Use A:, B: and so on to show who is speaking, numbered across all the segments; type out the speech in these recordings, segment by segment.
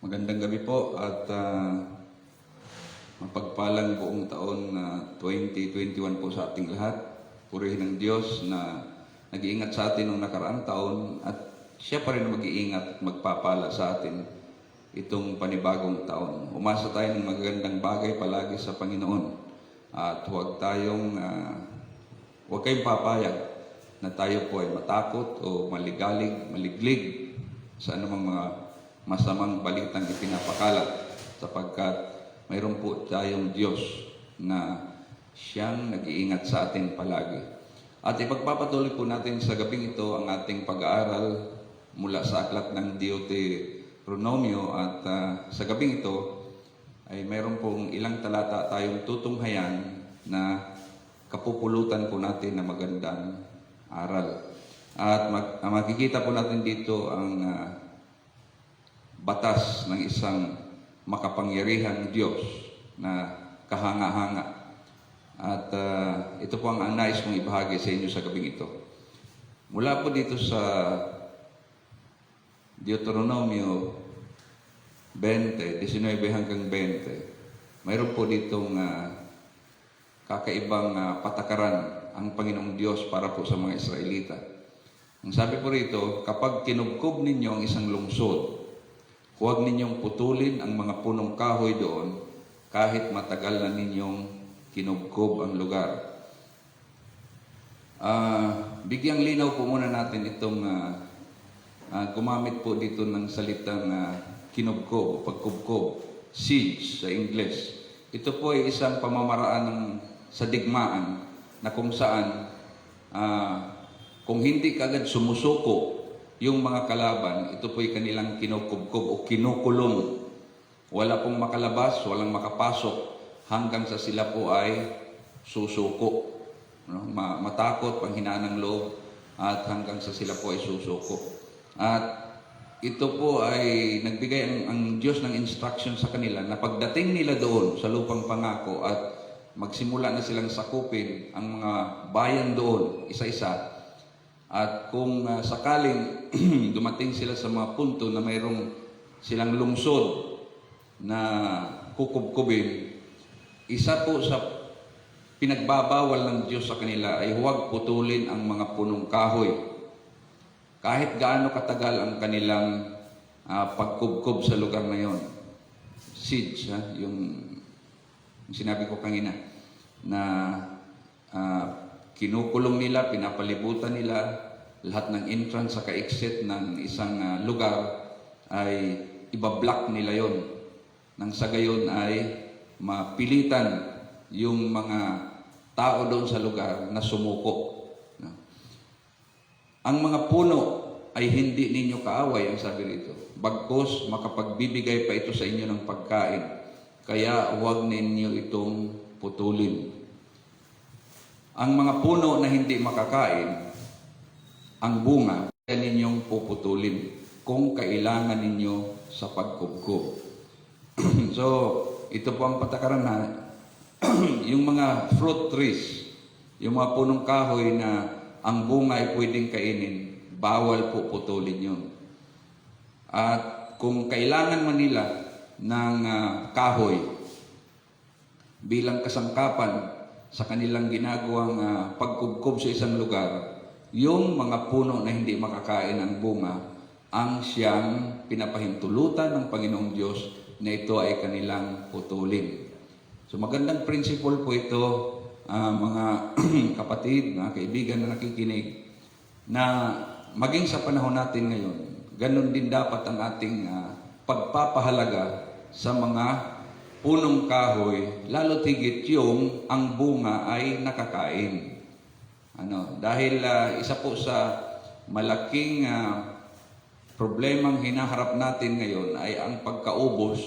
A: Magandang gabi po at mapagpalang buong taon na 2021 po sa ating lahat. Purihin ng Diyos na nag-iingat sa atin noong nakaraang taon at siya pa rin mag-iingat at magpapala sa atin itong panibagong taon. Umasa tayo ng magagandang bagay palagi sa Panginoon at huwag kayong papayag na tayo po ay matakot o maliglig sa anumang mga masamang balitang ipinapakalat sapagkat mayroon po tayong Diyos na siyang nag-iingat sa atin palagi. At ipagpapatuloy po natin sa gabing ito ang ating pag-aaral mula sa aklat ng Deuteronomio at sa gabing ito ay mayroon pong ilang talata tayong tutunghayan na kapupulutan po natin na magandang aral. At makikita po natin dito ang batas ng isang makapangyarihang Diyos na kahanga-hanga. At ito po ang nais kong ibahagi sa inyo sa gabing ito. Mula po dito sa Deuteronomio 19 hanggang 20, mayroon po ditong kakaibang patakaran ang Panginoong Diyos para po sa mga Israelita. Ang sabi po rito, kapag kinubkob ninyo ang isang lungsod, huwag ninyong putulin ang mga punong kahoy doon kahit matagal na ninyong kinubkob ang lugar. Bigyang linaw po muna natin itong gumamit po dito ng salitang kinubkob o pagkubkob, siege sa English. Ito po ay isang pamamaraan sa digmaan na kung saan kung hindi kaagad sumusuko yung mga kalaban, ito po'y kanilang kinukubkob o kinukulong. Wala pong makalabas, walang makapasok hanggang sa sila po ay susuko. No? Matakot, panghinaan ng loob at hanggang sa sila po ay susuko. At ito po ay nagbigay ang Diyos ng instruction sa kanila na pagdating nila doon sa lupang pangako at magsimula na silang sakupin ang mga bayan doon, isa-isa. At kung sakaling dumating sila sa mga punto na mayroong silang lungsod na kukubkubin, isa po sa pinagbabawal ng Diyos sa kanila ay huwag putulin ang mga punong kahoy. Kahit gaano katagal ang kanilang pagkubkob sa lugar na yon. Siege, yung sinabi ko kanina, na kinukulong nila, pinapalibutan nila, lahat ng entrance sa ka-exit ng isang lugar ay ibablock nila yon. Nang sa gayon ay mapilitan yung mga tao doon sa lugar na sumuko. Ang mga puno ay hindi ninyo kaaway, ang sabi rito. Bagkus, makapagbibigay pa ito sa inyo ng pagkain. Kaya huwag ninyo itong putulin. Ang mga puno na hindi makakain, ang bunga, kaya ninyong puputulin kung kailangan ninyo sa pagkubkob. So, ito po ang patakaran na yung mga fruit trees, yung mga punong kahoy na ang bunga ay pwedeng kainin, bawal po putulin yun. At kung kailangan man nila ng kahoy bilang kasangkapan sa kanilang ginagawang pagkubkob sa isang lugar, yung mga puno na hindi makakain ng bunga, ang siyang pinapahintulutan ng Panginoong Diyos na ito ay kanilang putulin. So magandang principle po ito, mga kapatid, mga kaibigan na nakikinig, na maging sa panahon natin ngayon, ganun din dapat ang ating pagpapahalaga sa mga punong kahoy, lalo tigit yung ang bunga ay nakakain. Dahil isa po sa malaking problemang hinaharap natin ngayon ay ang pagkaubos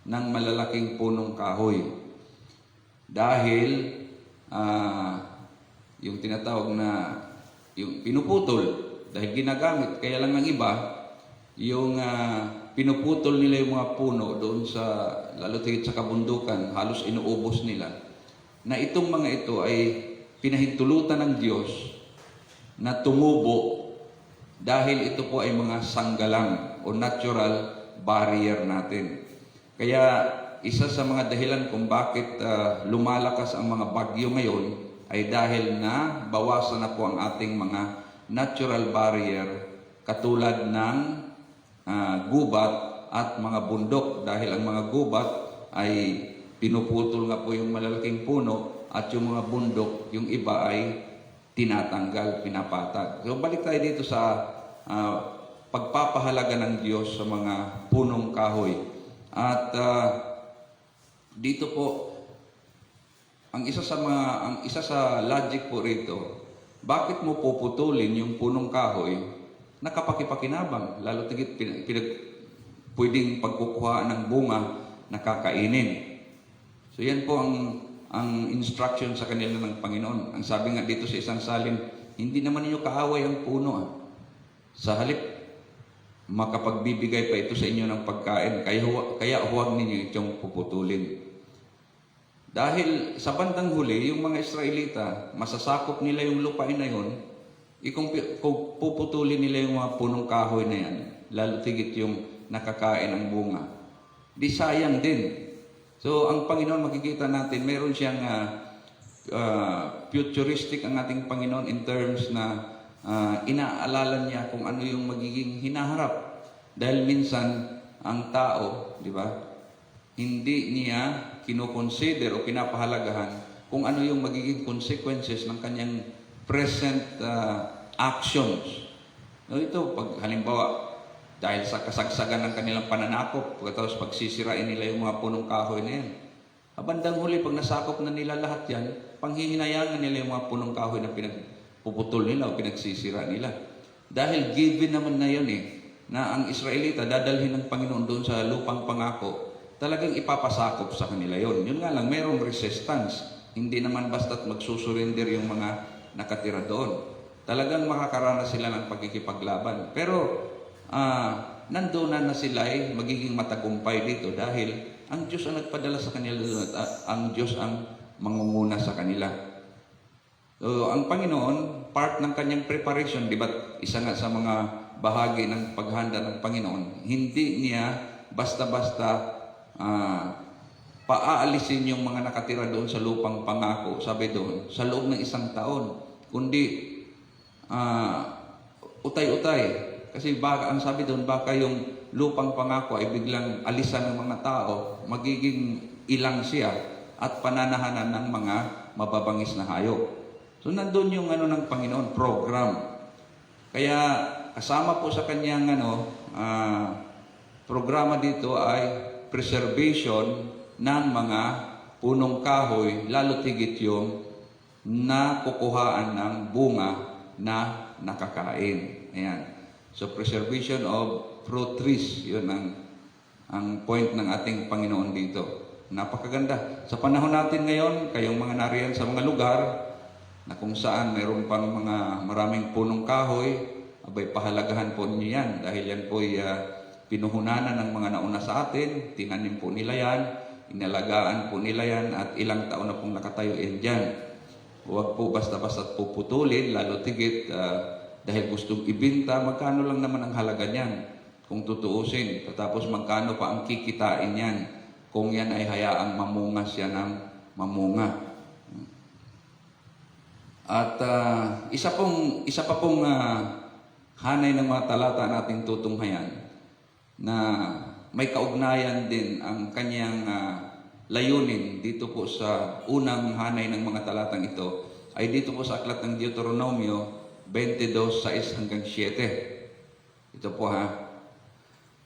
A: ng malalaking punong kahoy. Dahil yung tinatawag na yung pinuputol, dahil ginagamit, kaya lang ng iba, yung pinuputol nila yung mga puno doon sa, lalo tigit sa kabundukan, halos inuubos nila, na itong mga ito ay pinahintulutan ng Diyos na tumubo dahil ito po ay mga sanggalang o natural barrier natin. Kaya isa sa mga dahilan kung bakit lumalakas ang mga bagyo ngayon ay dahil na bawasan na po ang ating mga natural barrier katulad ng gubat at mga bundok, dahil ang mga gubat ay pinuputol nga po yung malalaking puno at yung mga bundok, yung iba ay tinatanggal, pinapatag. So balik tayo dito sa pagpapahalaga ng Diyos sa mga punong kahoy. At dito po ang isa sa logic po rito, bakit mo puputulin yung punong kahoy na kapakipakinabang, lalo tigit pwedeng pagkukuha ng bunga na kakainin. So yan po ang instruction sa kanila ng Panginoon. Ang sabi nga dito sa isang salin, hindi naman ninyo kaaway ang puno. Sa halip, makapagbibigay pa ito sa inyo ng pagkain. Kaya huwag ninyo itong puputulin. Dahil sa bandang huli, yung mga Israelita, masasakop nila yung lupain na yun, kung puputulin nila yung mga punong kahoy na yan, lalo tigit yung nakakain ang bunga, di sayang din. So, ang Panginoon, makikita natin, meron siyang futuristic ang ating Panginoon in terms na inaalala niya kung ano yung magiging hinaharap. Dahil minsan, ang tao, di ba, hindi niya kinoconsider o pinapahalagahan kung ano yung magiging consequences ng kanyang present actions. So, ito, pag halimbawa, dahil sa kasagsagan ng kanilang pananakop, pagkatapos pagsisirain nila yung mga punong kahoy na yan. Bandang huli, pag nasakop na nila lahat yan, panghihinayangan nila yung mga punong kahoy na pinagpuputol nila o pinagsisira nila. Dahil given naman na yun na ang Israelita dadalhin ng Panginoon doon sa lupang pangako, talagang ipapasakop sa kanila yon. Yun nga lang, mayroong resistance. Hindi naman basta't magsusurrender yung mga nakatira doon. Talagang makakaranas sila ng pagkikipaglaban. Pero nandoon na sila ay magiging matagumpay dito dahil ang Diyos ang nagpadala sa kanila at ang Diyos ang mangunguna sa kanila. So, ang Panginoon, part ng kanyang preparation, di ba, isa nga sa mga bahagi ng paghanda ng Panginoon, hindi niya basta-basta paaalisin yung mga nakatira doon sa lupang pangako, sabi doon, sa loob ng 1 taon, kundi utay-utay. Kasi baka, ang sabi doon, baka yung lupang pangako ay biglang alisan ng mga tao, magiging ilang siya at pananahanan ng mga mababangis na hayop. So nandun yung ng Panginoon, program. Kaya kasama po sa kanyang programa dito ay preservation ng mga punong kahoy, lalo tigit yung nakukuhaan ng bunga na nakakain. Ayan. So, preservation of fruit trees, yun ang point ng ating Panginoon dito. Napakaganda. Sa panahon natin ngayon, kayong mga nariyan sa mga lugar na kung saan mayroon pang mga maraming punong kahoy, abay pahalagahan po ninyo yan dahil yan po ay pinuhunanan ng mga nauna sa atin, tinanim po nila yan, inalagaan po nila yan at ilang taon na pong nakatayo yan dyan. Huwag po basta-basta puputulin, lalo tigit dahil gustong ibinta, magkano lang naman ang halaga niyan kung tutuusin. Tapos magkano pa ang kikitain niyan kung yan ay hayaang mamunga siya ng mamunga. At isa pa pong hanay ng mga talata nating tutunghayan na may kaugnayan din ang kanyang layunin dito po sa unang hanay ng mga talatang ito ay dito po sa aklat ng Deuteronomio 22:6-7. Ito po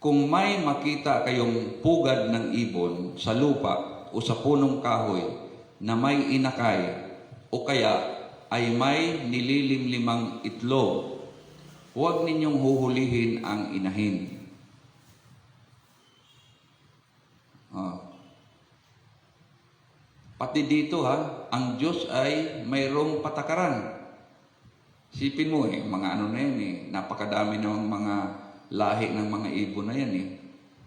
A: Kung may makita kayong pugad ng ibon sa lupa o sa punong kahoy na may inakay o kaya ay may nililimlimang itlog, huwag ninyong huhulihin ang inahin. Pati dito ang Diyos ay mayroong patakaran. Sipin mo mga na yan napakadami ng mga lahi ng mga ibon na yan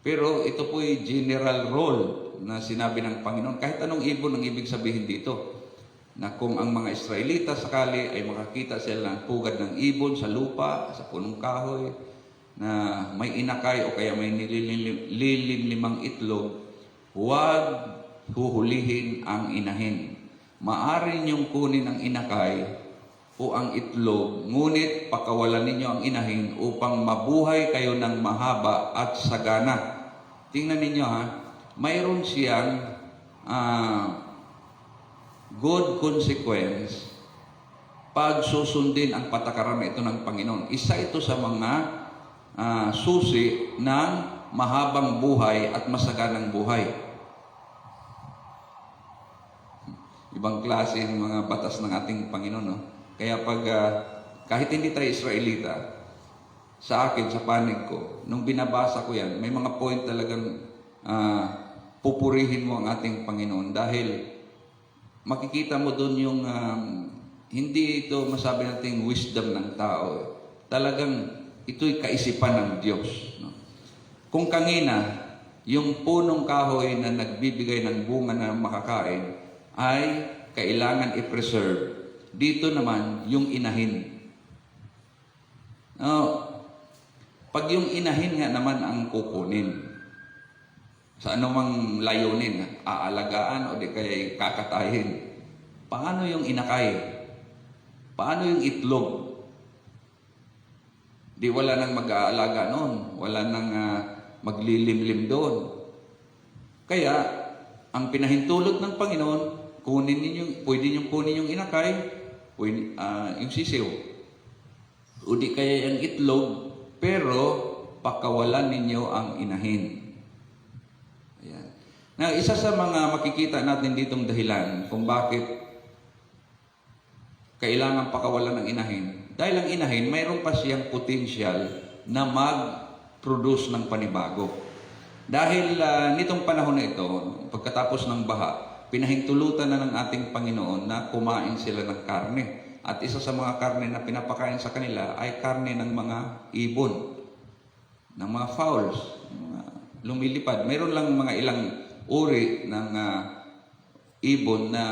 A: Pero ito po ay general role na sinabi ng Panginoon. Kahit anong ibon ang ibig sabihin dito. Na kung ang mga Israelita sakali ay makakita sila ng pugad ng ibon sa lupa, sa punong kahoy, na may inakay o kaya may nililimlimang itlog, huwag huhulihin ang inahin. Maaari niyong kunin ang inakay o ang itlog, ngunit pakawalan ninyo ang inahin upang mabuhay kayo ng mahaba at sagana. Tingnan ninyo ha, mayroon siyang good consequence pag susundin ang patakaran na ito ng Panginoon. Isa ito sa mga susi ng mahabang buhay at masaganang buhay. Ibang klase ng mga batas ng ating Panginoon. No? Kaya pag kahit hindi tayo Israelita, sa akin, sa panig ko, nung binabasa ko yan, may mga point talagang pupurihin mo ang ating Panginoon dahil makikita mo doon yung hindi ito masabi nating wisdom ng tao. Talagang ito'y kaisipan ng Diyos. No? Kung kanina, yung punong kahoy na nagbibigay ng bunga na makakain ay kailangan i-preserve. Dito naman, yung inahin. Pag yung inahin nga naman ang kukunin, sa anumang layunin, aalagaan o di kaya kakatayin, paano yung inakay? Paano yung itlog? Di wala nang mag-aalaga noon. Wala nang maglilimlim doon. Kaya, ang pinahintulot ng Panginoon, pwede niyong kunin yung inakay, yung sisiw. O di kaya yung itlog, pero pakawalan ninyo ang inahin. Ayan. Now, isa sa mga makikita natin ditong dahilan kung bakit kailangan pakawalan ng inahin. Dahil ang inahin, mayroon pa siyang potential na mag-produce ng panibago. Dahil nitong panahon na ito, pagkatapos ng baha, pinahintulutan na ng ating Panginoon na kumain sila ng karne. At isa sa mga karne na pinapakain sa kanila ay karne ng mga ibon, ng mga fowls, mga lumilipad. Mayroon lang mga ilang uri ng ibon na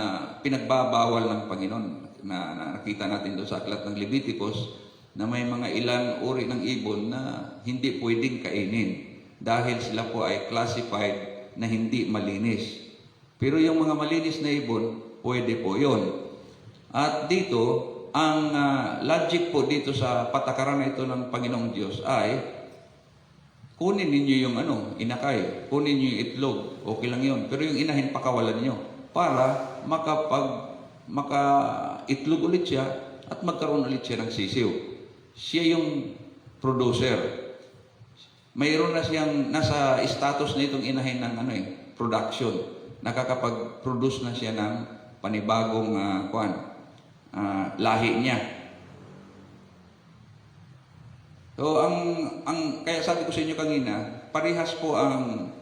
A: pinagbabawal ng Panginoon. Na nakita natin doon sa aklat ng Leviticus na may mga ilang uri ng ibon na hindi pwedeng kainin dahil sila po ay classified na hindi malinis. Pero yung mga malinis na ibon, pwede po yon. At dito, ang logic po dito sa patakaran na ito ng Panginoong Diyos ay kunin ninyo yung inakay, kunin niyo yung itlog, okay lang yun. Pero yung inahin, pakawalan niyo para maka-itlog ulit siya at magkaroon ulit siya ng sisiw. Siya yung producer. Mayroon na siyang nasa status na itong inahin ng production. Nakakapag-produce na siya ng panibagong lahi niya. So kaya sabi ko sa inyo kanina, parehas po ang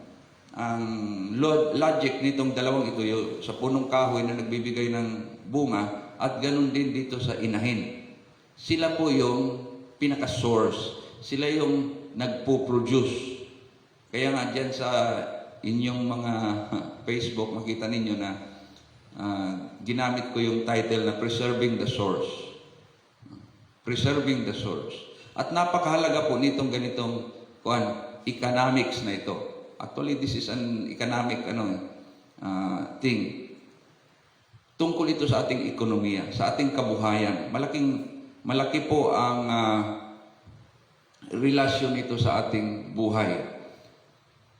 A: logic nitong dalawang ito, sa punong kahoy na nagbibigay ng bunga at ganun din dito sa inahin. Sila po yung pinaka-source. Sila yung nagpo-produce. Kaya nga dyan sa inyong mga Facebook, makita ninyo na ginamit ko yung title na Preserving the Source. Preserving the Source. At napakahalaga po nitong ganitong economics na ito. Actually, this is an economic thing. Tungkol ito sa ating ekonomiya, sa ating kabuhayan. Malaki po ang relasyon nito sa ating buhay.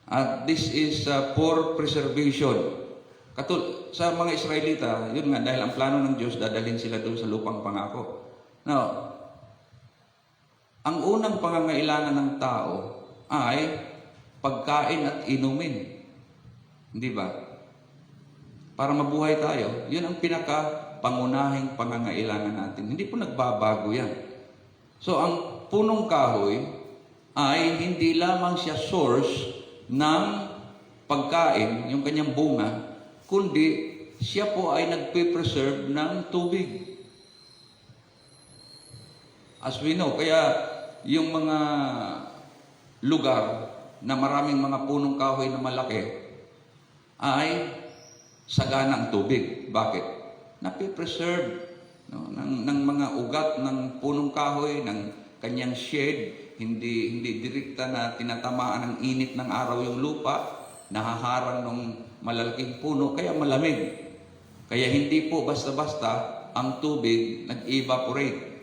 A: At this is for preservation. Sa mga Israelita, yun nga, dahil ang plano ng Diyos, dadalhin sila doon sa lupang pangako. Now, ang unang pangangailangan ng tao ay pagkain at inumin. Hindi ba? Para mabuhay tayo, yun ang pinaka-pangunahing pangangailangan natin. Hindi po nagbabago yan. So, ang punong kahoy ay hindi lamang siya source ng pagkain, yung kanyang bunga, kundi siya po ay nagpe-preserve ng tubig. As we know, kaya yung mga lugar na maraming mga punong kahoy na malaki ay sagana ang tubig. Bakit? Napipreserve ng mga ugat ng punong kahoy, ng kanyang shade, hindi direkta na tinatamaan ng init ng araw yung lupa, nahaharang ng malalaking puno, kaya malamig. Kaya hindi po basta-basta ang tubig nag-evaporate.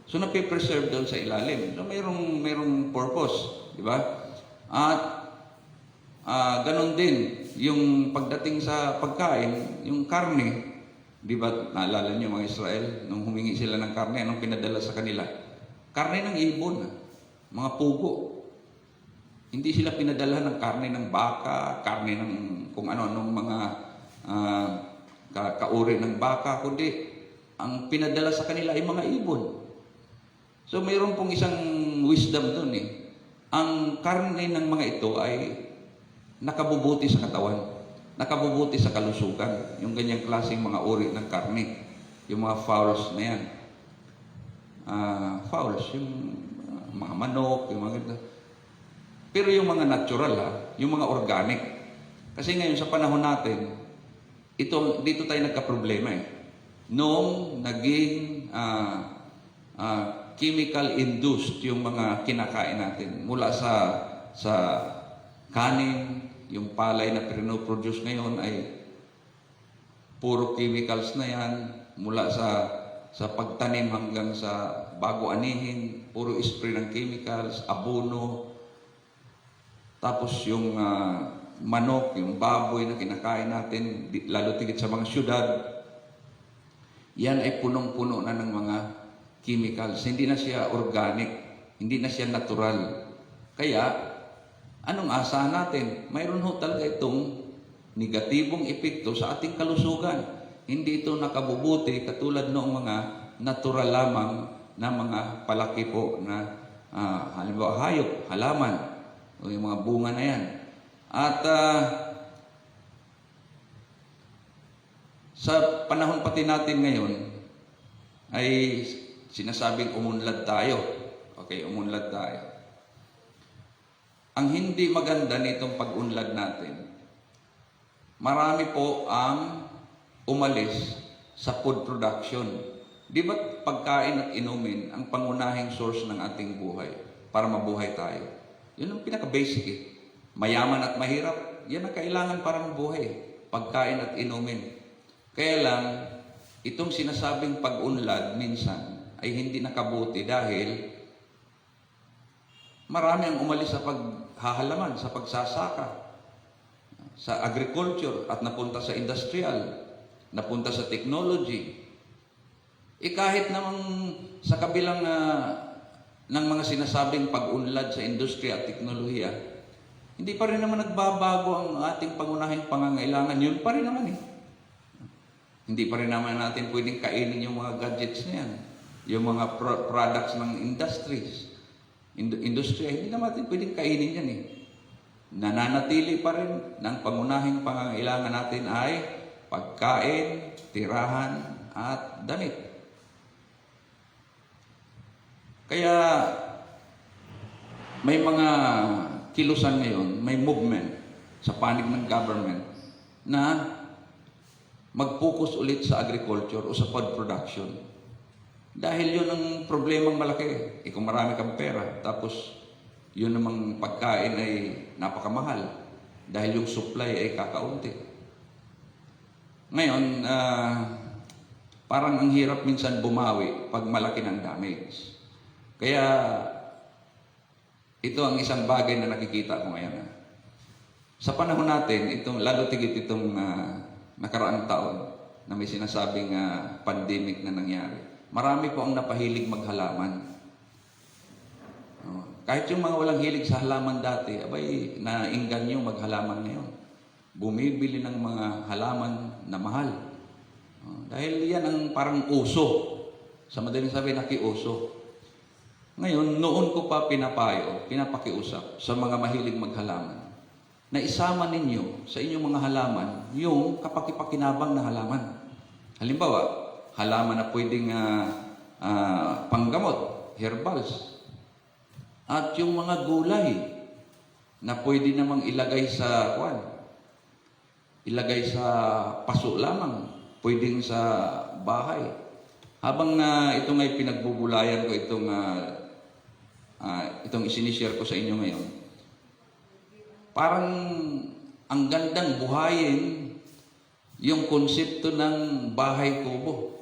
A: So napipreserve doon sa ilalim. So mayroong purpose, di ba? At ganon din yung pagdating sa pagkain, yung karne, di ba? Naalala niyo mga Israel nung humingi sila ng karne, anong pinadala sa kanila? Karne ng ibon, mga pugo. Hindi sila pinadala ng karne ng baka, karne ng kung ano-anong mga kauri ng baka, kundi ang pinadala sa kanila ay mga ibon. So mayroon pong isang wisdom doon eh. Ang karne ng mga ito ay nakabubuti sa katawan, nakabubuti sa kalusugan. Yung ganyang klaseng mga uri ng karne, yung mga fowls na yan. Fowls, yung mga manok, yung mga ganito. Pero yung mga natural, yung mga organic. Kasi ngayon sa panahon natin, dito tayo nagka-problema eh. Noong naging chemical-induced yung mga kinakain natin. Mula sa kanin, yung palay na pinoproduce ngayon ay puro chemicals na yan. Mula sa pagtanim hanggang sa bago anihin, puro spray ng chemicals, abono. Tapos yung manok, yung baboy na kinakain natin, lalo tigit sa mga syudad, yan ay punong-puno na ng mga chemicals. Hindi na siya organic, hindi na siya natural. Kaya, anong asahan natin? Mayroon ho talaga itong negatibong epekto sa ating kalusugan. Hindi ito nakabubuti katulad noong mga natural lamang na mga palaki po na halimbawa hayop, halaman, o yung mga bunga na yan. At sa panahon pati natin ngayon, ay sinasabing umunlad tayo. Okay, umunlad tayo. Ang hindi maganda nitong pag-unlad natin, marami po ang umalis sa food production. Di ba pagkain at inumin ang pangunahing source ng ating buhay para mabuhay tayo? Yun ang pinaka-basic eh. Mayaman at mahirap, yan ang kailangan para mabuhay. Pagkain at inumin. Kaya lang, itong sinasabing pag-unlad minsan ay hindi nakabuti dahil marami ang umalis sa paghahalaman, sa pagsasaka, sa agriculture at napunta sa industrial, napunta sa technology. Kahit namang sa kabilang ng mga sinasabing pag-unlad sa industriya at teknolohiya, hindi pa rin naman nagbabago ang ating pangunahing pangangailangan. Yun pa rin naman eh. Hindi pa rin naman natin pwedeng kainin yung mga gadgets na yan. Yung mga products ng industries. Industriya, hindi naman natin pwedeng kainin yan eh. Nananatili pa rin ng pangunahing pangangailangan natin ay pagkain, tirahan, at damit. Kaya may mga kilusan ngayon, may movement sa panig ng government na mag-focus ulit sa agriculture o sa food production. Dahil yun ang problemang malaki. Kung marami kang pera, tapos yun namang pagkain ay napakamahal dahil yung supply ay kakaunti. Ngayon, parang ang hirap minsan bumawi pag malaki ng damage. Kaya ito ang isang bagay na nakikita ko ngayon. Sa panahon natin, lalo tigit itong nakaraang taon na may sinasabing pandemic na nangyari. Marami po ang napahilig maghalaman. Kahit yung mga walang hilig sa halaman dati, abay, naingganyo maghalaman ngayon. Bumibili ng mga halaman na mahal. Dahil yan ang parang uso. Sa madaling sabi, nakiuso. Ngayon, noon ko pa pinapakiusap sa mga mahilig maghalaman na isama ninyo sa inyong mga halaman yung kapakipakinabang na halaman. Halimbawa, halaman na pwedeng panggamot, herbals. At yung mga gulay na pwede namang ilagay sa paso lamang, pwedeng sa bahay. Habang itong ay pinagbubulayan ko, itong isinishare ko sa inyo ngayon, parang ang gandang buhayin yung konsepto ng bahay kubo.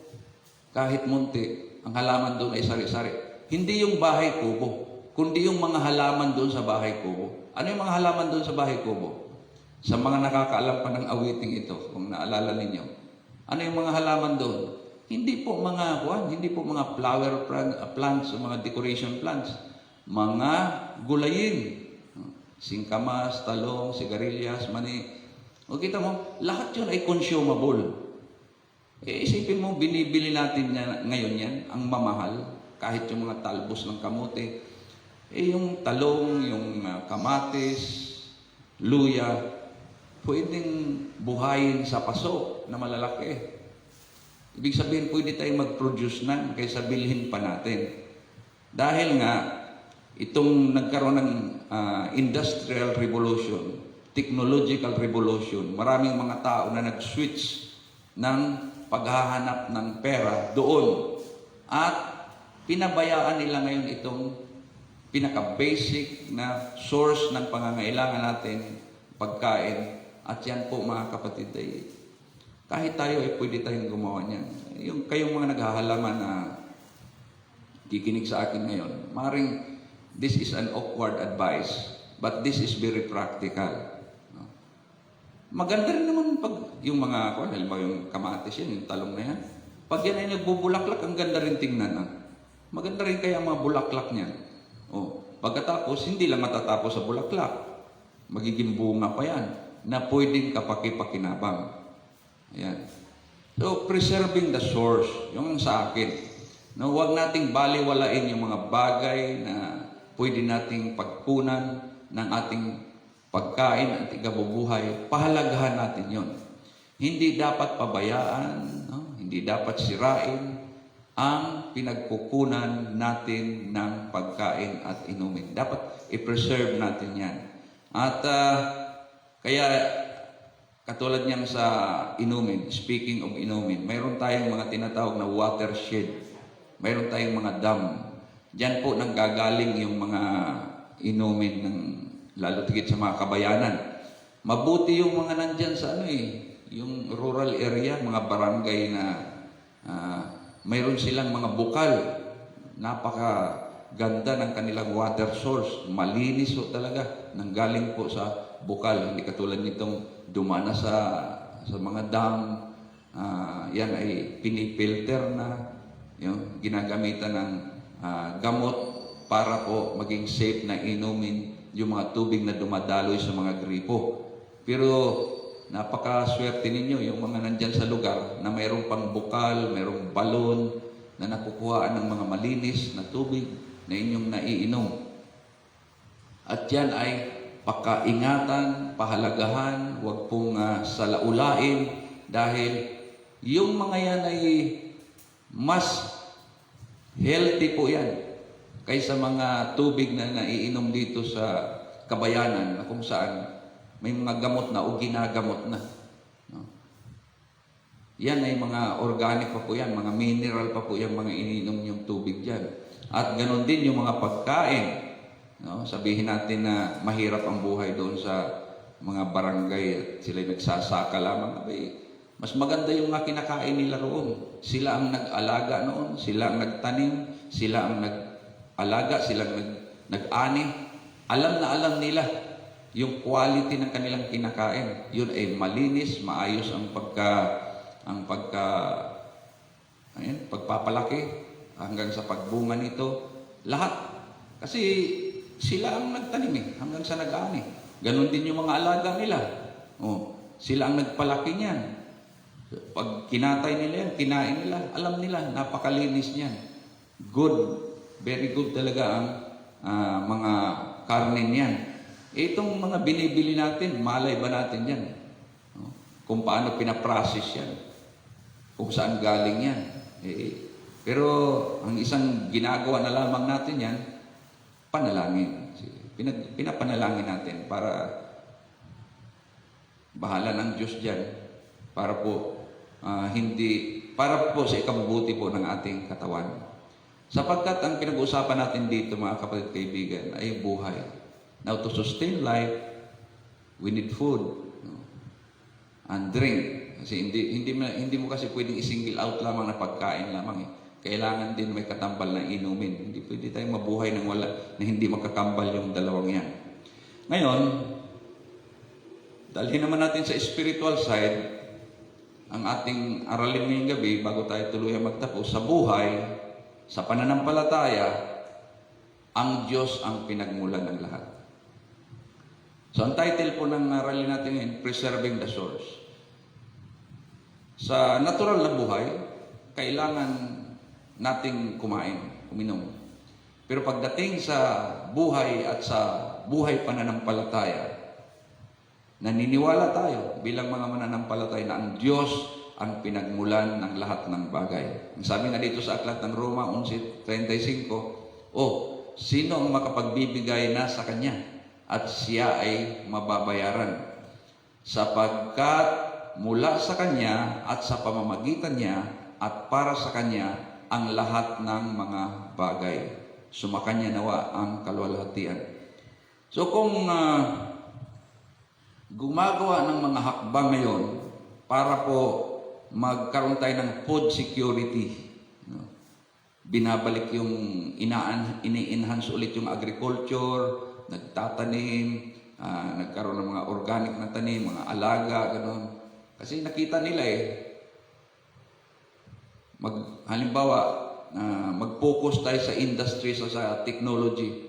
A: Kahit munti, ang halaman doon ay sari-sari. Hindi yung bahay kubo, kundi yung mga halaman doon sa bahay kubo. Ano yung mga halaman doon sa bahay kubo? Sa mga nakakaalam pa ng awiting ito, kung naalala ninyo, ano yung mga halaman doon? Hindi po mga flower plants o mga decoration plants. Mga gulayin. Singkamas, talong, sigarilyas, mani. O kita mo, lahat yun ay consumable. Isipin mo, binibili natin ngayon yan, ang mamahal, kahit yung mga talbos ng kamote. Yung talong, yung kamatis, luya, pwedeng buhayin sa paso na malalaki. Ibig sabihin, pwede tayong mag-produce na kaysa bilhin pa natin. Dahil nga, itong nagkaroon ng industrial revolution, technological revolution, maraming mga tao na nag-switch ng paghahanap ng pera doon. At pinabayaan nila ngayon itong pinaka-basic na source ng pangangailangan natin, pagkain. At yan po mga kapatid ay kahit tayo ay pwede tayong gumawa niyan. Yung kayong mga naghahalaman na kikinig sa akin ngayon, maring this is an awkward advice, but this is very practical. No? Maganda rin naman pag yung mga, halimbawa yung kamatis yan, yung talong na yan, pag yan ay nagbubulaklak, ang ganda rin tingnan. Maganda rin kaya ang mga bulaklak niyan. Pagkatapos, hindi lang matatapos sa bulaklak. Magiging bunga pa yan na pwedeng kapaki-pakinabang. Ayan. So, preserving the source, yung sa akin. No, huwag nating baliwalain yung mga bagay na pwede nating pagkunan ng ating pagkain at ikabubuhay. Pahalagahan natin yon. Hindi dapat pabayaan, no? Hindi dapat sirain ang pinagkukunan natin ng pagkain at inumin. Dapat i-preserve natin yan. At kaya katulad niyang sa inumin, speaking of inumin, mayroon tayong mga tinatawag na watershed. Mayroon tayong mga dam. Diyan po nanggagaling yung mga inumin ng lalo tigit sa mga kabayanan. Mabuti yung mga nandyan sa yung rural area, mga barangay na mayroon silang mga bukal. Napakaganda ng kanilang water source. Malinis po talaga. Nanggaling po sa bukal. Hindi katulad nitong dumana sa mga dam, yan ay pinipilter na, ginagamitan ng gamot para po maging safe na inumin yung mga tubig na dumadaloy sa mga gripo. Pero napakaswerte ninyo yung mga nandyan sa lugar na mayroong pang bukal, mayroong balon na nakukuhaan ng mga malinis na tubig na inyong naiinom. At yan ay pakaingatan, pahalagahan, huwag pong salaulain dahil yung mga yan ay mas healthy po yan kaysa mga tubig na naiinom dito sa kabayanan na kung saan may mga gamot na o ginagamot na. No? Yan ay mga organic pa po yan, mga mineral pa po yan, mga iniinom yung tubig dyan. At ganon din yung mga pagkain. No? Sabihin natin na mahirap ang buhay doon sa mga barangay at sila'y nagsasaka lamang. Mas maganda yung mga kinakain nila roon. Sila ang nag-alaga noon, sila ang nagtanim, sila ang nag-alaga, sila ang nag-ani. Alam na alam nila yung quality ng kanilang kinakain. Yun ay malinis, maayos ang pagpapalaki hanggang sa pagbunga nito. Lahat. Kasi sila ang nagtanim hanggang sa nag-ani. Ganon din yung mga alaga nila. Sila ang nagpalaki niyan. Pag kinatay nila yan, kinain nila, alam nila, napakalinis niyan. Good, very good talaga ang mga karne niyan. Itong mga binibili natin, malay ba natin yan? Kung paano pinaprocess yan. Kung saan galing yan. Pero ang isang ginagawa na lamang natin yan, panalangin. Pinapanalangin natin para bahala ng Diyos dyan para po hindi para po sa ikabubuti po ng ating katawan. Sapagkat ang pinag-uusapan natin dito, mga kapatid kaibigan, ay buhay. Now, to sustain life, we need food, no? And drink. Kasi hindi mo kasi pwedeng i-single out lamang na pagkain lamang eh. Kailangan din may katambal na inumin. Hindi pwede tayong mabuhay na hindi magkakambal yung dalawang yan. Ngayon, dalhin naman natin sa spiritual side, ang ating aralin ngayong gabi, bago tayo tuluyang magtapos, sa buhay, sa pananampalataya, ang Diyos ang pinagmulan ng lahat. So, ang title po ng aralin natin ngayon, Preserving the Source. Sa natural na buhay, kailangan nating uminom. Pero pagdating sa buhay at sa buhay pananampalataya, naniniwala tayo bilang mga mananampalataya na ang Diyos ang pinagmulan ng lahat ng bagay. Ang sabi nga dito sa aklat ng Roma 11:35, sino ang makapagbibigay na sa Kanya at siya ay mababayaran? Sapagkat mula sa Kanya at sa pamamagitan niya at para sa Kanya ang lahat ng mga bagay. Sumakanya nawa ang kaluwalhatian. So kung gumagawa ng mga hakbang ngayon para po magkaroon tayo ng food security, no? Binabalik yung ini-enhance ulit yung agriculture, nagtatanim, nagkaroon ng mga organic na tanim, mga alaga, gano'n. Kasi nakita nila halimbawa, mag-focus tayo sa industry, sa technology.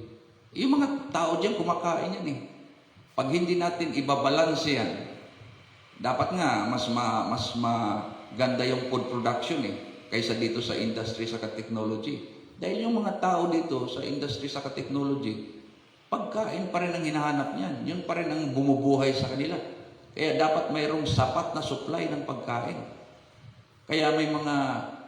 A: Yung mga tao dyan, kumakain yan eh. Pag hindi natin ibabalanse yan, dapat nga, mas maganda yung food production kaysa dito sa industry, sa technology. Dahil yung mga tao dito sa industry, sa technology, pagkain pa rin ang hinahanap niyan. Yun pa rin ang bumubuhay sa kanila. Kaya dapat mayroong sapat na supply ng pagkain. Kaya may mga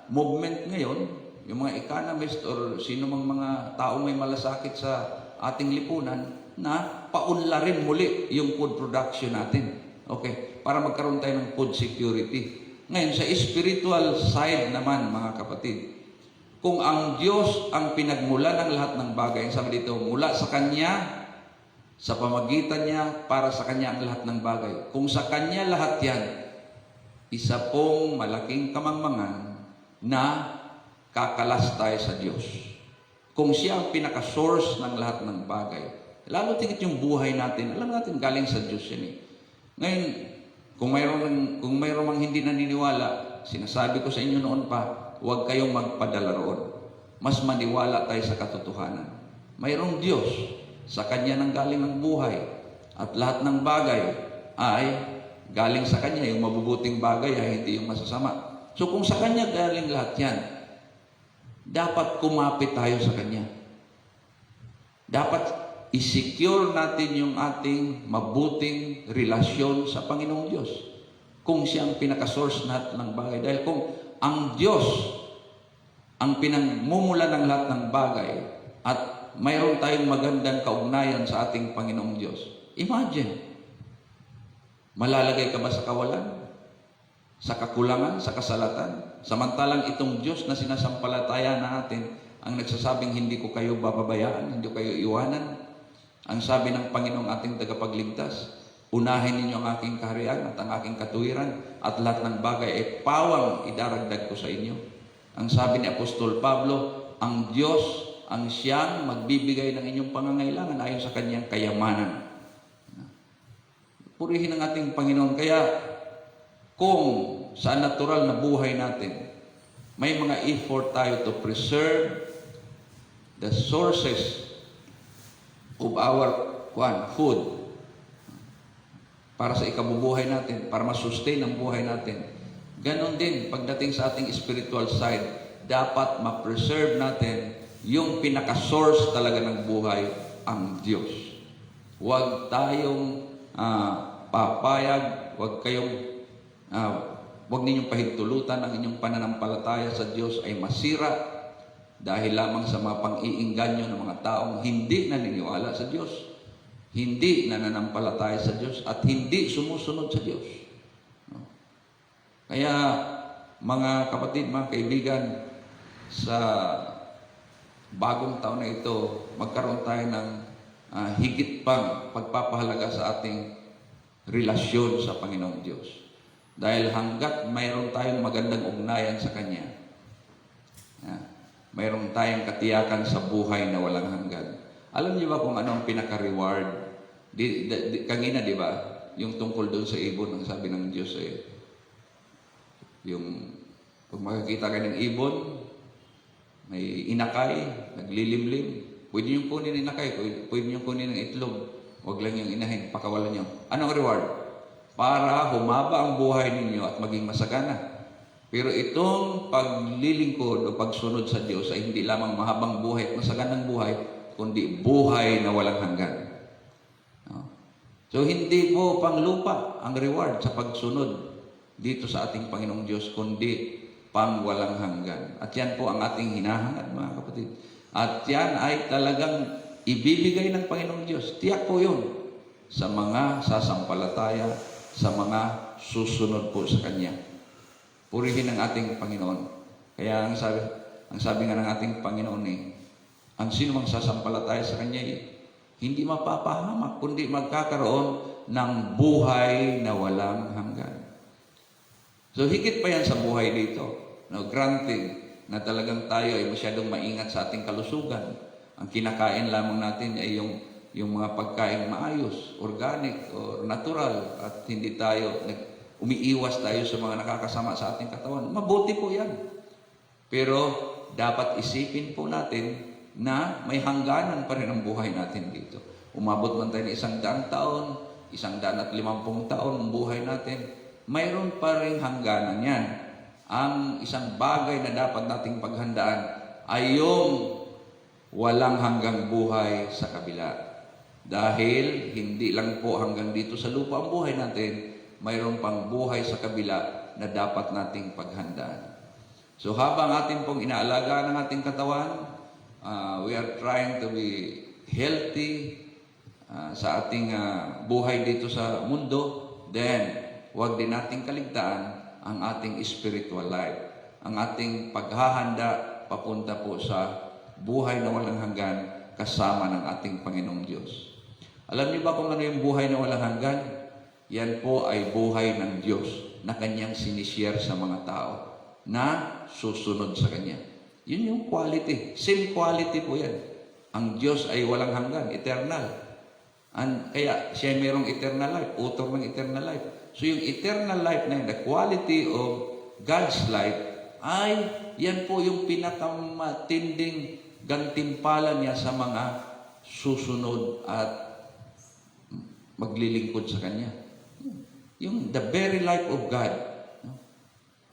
A: movement ngayon, yung mga economist or sino mang mga tao may malasakit sa ating lipunan, na paunlarin muli yung food production natin. Okay? Para magkaroon tayo ng food security. Ngayon, sa spiritual side naman, mga kapatid, kung ang Diyos ang pinagmulan ng lahat ng bagay, sabi dito, mula sa Kanya, sa pamagitan niya, para sa Kanya ang lahat ng bagay. Kung sa Kanya lahat yan, isa pong malaking kamangmangan na kakalas tayo sa Diyos. Kung siya ang pinaka-source ng lahat ng bagay, lalo tingit yung buhay natin, alam natin galing sa Diyos yan Ngayon, kung mayroon mang hindi naniniwala, sinasabi ko sa inyo noon pa, huwag kayong magpadala roon. Mas maniwala tayo sa katotohanan. Mayroong Diyos, sa Kanya nang galing ang buhay, at lahat ng bagay ay galing sa Kanya, yung mabubuting bagay ay hindi yung masasama. So kung sa Kanya galing lahat yan, dapat kumapit tayo sa Kanya. Dapat i-secure natin yung ating mabuting relasyon sa Panginoong Diyos. Kung siya ang pinaka-source natin ng bagay. Dahil kung ang Diyos ang pinagmumula ng lahat ng bagay at mayroon tayong magandang kaugnayan sa ating Panginoong Diyos, imagine, malalagay ka ba sa kawalan? Sa kakulangan? Sa kasalatan? Samantalang itong Diyos na sinasampalataya natin ang nagsasabing hindi ko kayo bababayaan, hindi ko kayo iwanan. Ang sabi ng Panginoong ating tagapagligtas, unahin ninyo ang aking kaharian at ang aking katuwiran at lahat ng bagay ay pawang idaragdag ko sa inyo. Ang sabi ni Apostol Pablo, ang Diyos ang siyang magbibigay ng inyong pangangailangan ayon sa kanyang kayamanan. Purihin ang ating Panginoon. Kaya kung sa natural na buhay natin, may mga effort tayo to preserve the sources of our food para sa ikabubuhay natin, para masustain ang buhay natin. Ganon din, pagdating sa ating spiritual side, dapat ma-preserve natin yung pinaka-source talaga ng buhay, ang Diyos. Huwag tayong papayag, huwag ninyong pahintulutan ang inyong pananampalataya sa Diyos ay masira dahil lamang sa mga pang-iingganyo ng mga taong hindi naniniwala sa Diyos, hindi nananampalataya sa Diyos, at hindi sumusunod sa Diyos. Kaya, Mga kapatid, mga kaibigan, sa bagong taon na ito, magkaroon tayo ng higit pang pagpapahalaga sa ating relasyon sa Panginoong Diyos. Dahil hanggat mayroon tayong magandang ugnayan sa Kanya, mayroon tayong katiyakan sa buhay na walang hanggan. Alam niyo ba kung ano ang pinaka-reward? Kanina, di ba? Yung tungkol doon sa ibon, ang sabi ng Diyos yung kung makikita kayo ng ibon, may inakay, naglilimlim, pwede niyong kunin ng inakay, pwede niyong kunin ng itlog, huwag lang yung inahin, pakawalan niyo. Anong reward? Para humaba ang buhay ninyo at maging masagana. Pero itong paglilingkod o pagsunod sa Diyos ay hindi lamang mahabang buhay at masaganang buhay, kundi buhay na walang hanggan. No? So hindi po panglupa ang reward sa pagsunod dito sa ating Panginoong Diyos, kundi pang walang hanggan. At yan po ang ating hinahangad, mga kapatid. At yan ay talagang ibibigay ng Panginoong Diyos. Tiyak po yun sa mga sasampalataya, sa mga susunod po sa Kanya. Purihin ang ating Panginoon. Kaya ang sabi nga ng ating Panginoon ang sino mang sasampalataya sa Kanya hindi mapapahamak, kundi magkakaroon ng buhay na walang hanggan. So higit pa yan sa buhay dito. No, granted na talagang tayo ay masyadong maingat sa ating kalusugan. Ang kinakain lamang natin ay yung mga pagkain maayos, organic or natural, at hindi tayo umiiwas tayo sa mga nakakasama sa ating katawan. Mabuti po yan. Pero dapat isipin po natin na may hangganan pa rin ang buhay natin dito. Umabot man tayo ng 100 taon, 150 taon ang buhay natin, mayroon pa rin hangganan yan. Ang isang bagay na dapat nating paghandaan ay yung walang hanggang buhay sa kabila. Dahil hindi lang po hanggang dito sa lupa ang buhay natin, mayroon pang buhay sa kabila na dapat nating paghandaan. So habang atin pong inaalagaan ang ating katawan, we are trying to be healthy sa ating buhay dito sa mundo, then huwag din nating kaligtaan ang ating spiritual life, ang ating paghahanda papunta po sa buhay na walang hanggan kasama ng ating Panginoong Diyos. Alam niyo ba kung ano yung buhay na walang hanggan? Yan po ay buhay ng Diyos na Kanyang sinishare sa mga tao na susunod sa Kanya. Yun yung quality. Same quality po yan. Ang Diyos ay walang hanggan, eternal. Kaya siya merong eternal life, author ng eternal life. So yung eternal life na yun, the quality of God's life, ay yan po yung pinakamatinding gantimpala niya sa mga susunod at maglilingkod sa Kanya. Yung the very life of God,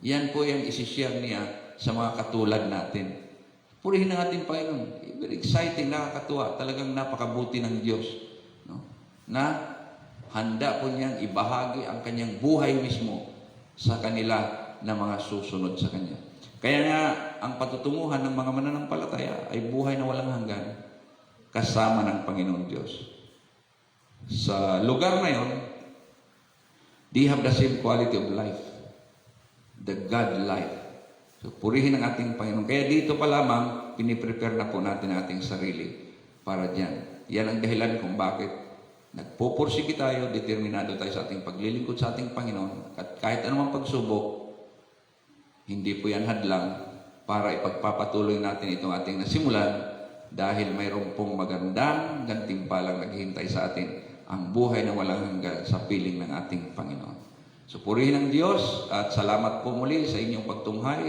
A: yan po yung isishare niya sa mga katulad natin. Purihin natin, Panginoon. Very exciting, nakakatuwa. Talagang napakabuti ng Diyos. No? Na handa po niyang ibahagi ang Kanyang buhay mismo sa kanila na mga susunod sa Kanya. Kaya nga, ang patutunguhan ng mga mananampalataya ay buhay na walang hanggan kasama ng Panginoong Diyos. Sa lugar na yon, they have the same quality of life. The God life. So, purihin ang ating Panginoon. Kaya dito pa lamang, piniprepare na po natin ang ating sarili para dyan. Yan ang dahilan kung bakit nagpupursige tayo, determinado tayo sa ating paglilingkod sa ating Panginoon. At kahit anumang pagsubok, hindi po yan hadlang para ipagpapatuloy natin itong ating nasimulan dahil mayroon pong magandang gantimpalang naghihintay sa atin, ang buhay na walang hanggan sa piling ng ating Panginoon. So purihin ang Diyos at salamat po muli sa inyong pagtunghay,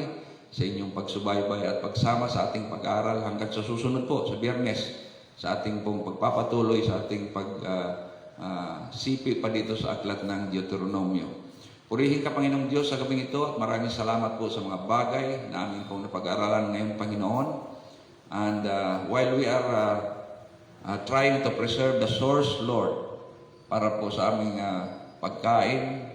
A: sa inyong pagsubaybay at pagsama sa ating pag-aaral hanggang sa susunod po, sa Biyernes, sa ating pong pagpapatuloy, sa ating sipi pa dito sa aklat ng Deuteronomio. Purihin ka, Panginoong Diyos, sa gabing ito at maraming salamat po sa mga bagay na aming pong napag-aaralan ngayong Panginoon. And while we are trying to preserve the source, Lord, para po sa aming pagkain,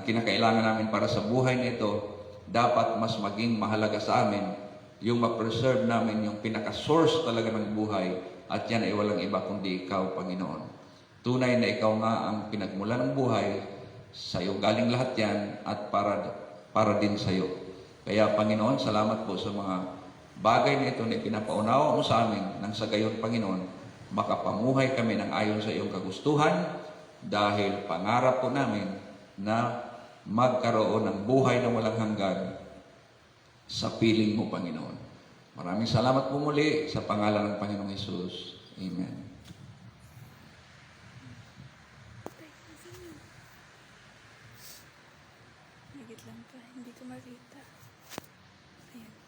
A: kinakailangan namin para sa buhay nito, dapat mas maging mahalaga sa amin yung ma-preserve namin yung pinaka-source talaga ng buhay, at yan ay walang iba kundi Ikaw, Panginoon. Tunay na Ikaw nga ang pinagmula ng buhay, sa iyo galing lahat yan, at para para din sa iyo. Kaya Panginoon, salamat po sa mga bagay na ito na pinapaunawa mo sa amin nang sa gayon, Panginoon, makapamuhay kami ng ayon sa iyong kagustuhan dahil pangarap po namin na magkaroon ng buhay na walang hanggan sa piling mo, Panginoon. Maraming salamat po muli sa pangalan ng Panginoong Hesus. Amen.
B: Higit lang pa, hindi ko makita. Ayan.